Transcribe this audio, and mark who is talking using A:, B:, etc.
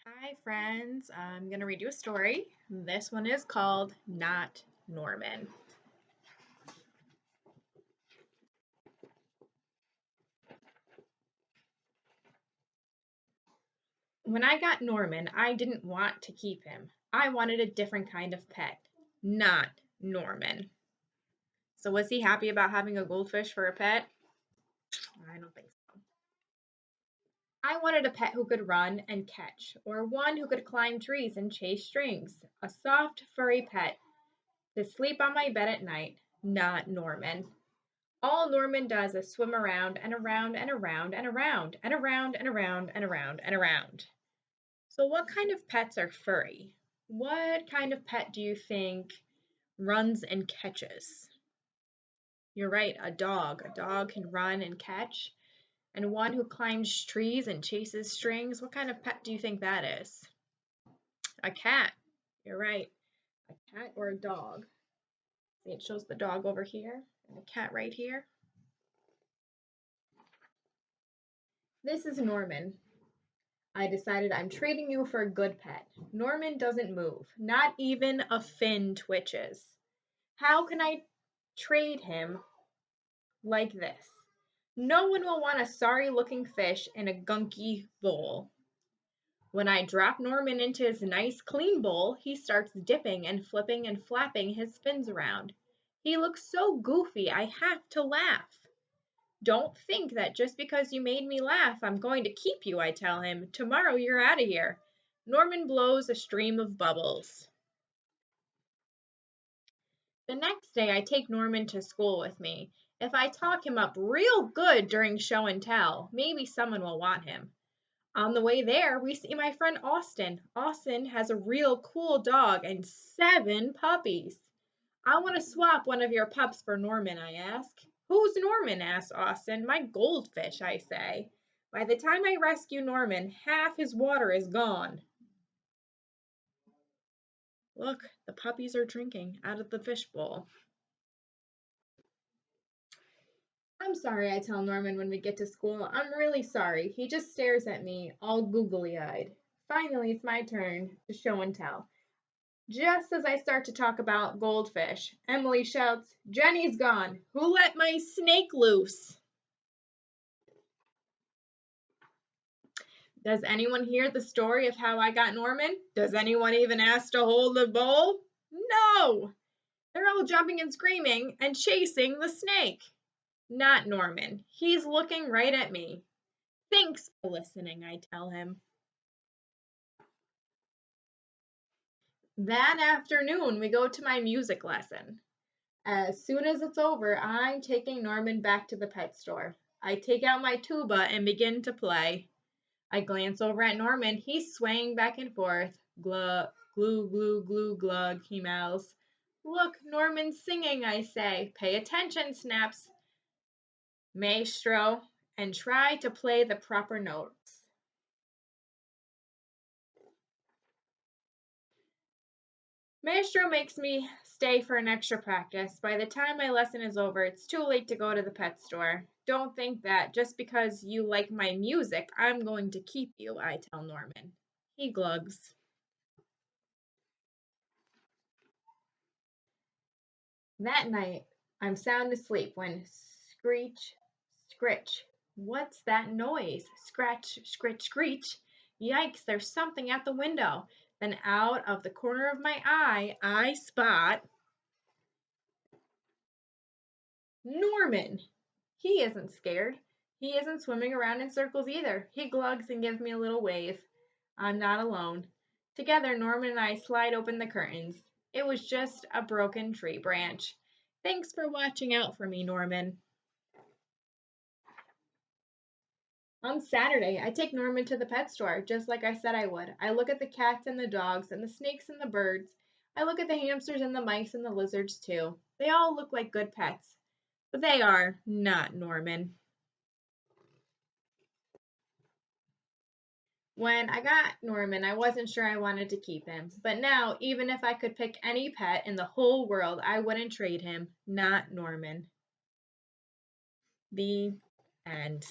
A: Hi, friends. I'm going to read you a story. This one is called Not Norman. When I got Norman, I didn't want to keep him. I wanted a different kind of pet, not Norman. So, was he happy about having a goldfish for a pet? I don't think so. I wanted a pet who could run and catch, or one who could climb trees and chase strings. A soft, furry pet to sleep on my bed at night, not Norman. All Norman does is swim around and around and around and around and around and around and around and around. So, what kind of pets are furry? What kind of pet do you think runs and catches? You're right, a dog. A dog can run and catch. And one who climbs trees and chases strings. What kind of pet do you think that is? A cat. You're right. A cat or a dog. See, it shows the dog over here and the cat right here. This is Norman. I decided I'm trading you for a good pet. Norman doesn't move. Not even a fin twitches. How can I trade him like this? No one will want a sorry looking fish in a gunky bowl. When I drop Norman into his nice clean bowl, he starts dipping and flipping and flapping his fins around. He looks so goofy, I have to laugh. Don't think that just because you made me laugh, I'm going to keep you, I tell him. Tomorrow you're out of here. Norman blows a stream of bubbles. The next day, I take Norman to school with me. If I talk him up real good during show and tell, maybe someone will want him. On the way there, we see my friend Austin. Austin has a real cool dog and 7 puppies. I want to swap one of your pups for Norman, I ask. Who's Norman? Asks Austin. My goldfish, I say. By the time I rescue Norman, half his water is gone. Look, the puppies are drinking out of the fishbowl. I'm sorry, I tell Norman when we get to school. I'm really sorry. He just stares at me, all googly eyed. Finally, it's my turn to show and tell. Just as I start to talk about goldfish, Emily shouts, Jenny's gone. Who let my snake loose? Does anyone hear the story of how I got Norman? Does anyone even ask to hold the bowl? No! They're all jumping and screaming and chasing the snake. Not Norman. He's looking right at me. Thanks for listening, I tell him. That afternoon, we go to my music lesson. As soon as it's over, I'm taking Norman back to the pet store. I take out my tuba and begin to play. I glance over at Norman. He's swaying back and forth. Glug, glue, glue, glue, glug, he mouths. Look, Norman's singing, I say. Pay attention, snaps Maestro, and try to play the proper notes. Maestro makes me stay for an extra practice. By the time my lesson is over, it's too late to go to the pet store. Don't think that just because you like my music, I'm going to keep you, I tell Norman. He glugs. That night, I'm sound asleep when screech, scritch. What's that noise? Scratch, scritch, screech. Yikes, there's something at the window. Then out of the corner of my eye, I spot Norman. He isn't scared. He isn't swimming around in circles either. He glugs and gives me a little wave. I'm not alone. Together, Norman and I slide open the curtains. It was just a broken tree branch. Thanks for watching out for me, Norman. On Saturday, I take Norman to the pet store, just like I said I would. I look at the cats and the dogs and the snakes and the birds. I look at the hamsters and the mice and the lizards, too. They all look like good pets, but they are not Norman. When I got Norman, I wasn't sure I wanted to keep him. But now, even if I could pick any pet in the whole world, I wouldn't trade him. Not Norman. The end.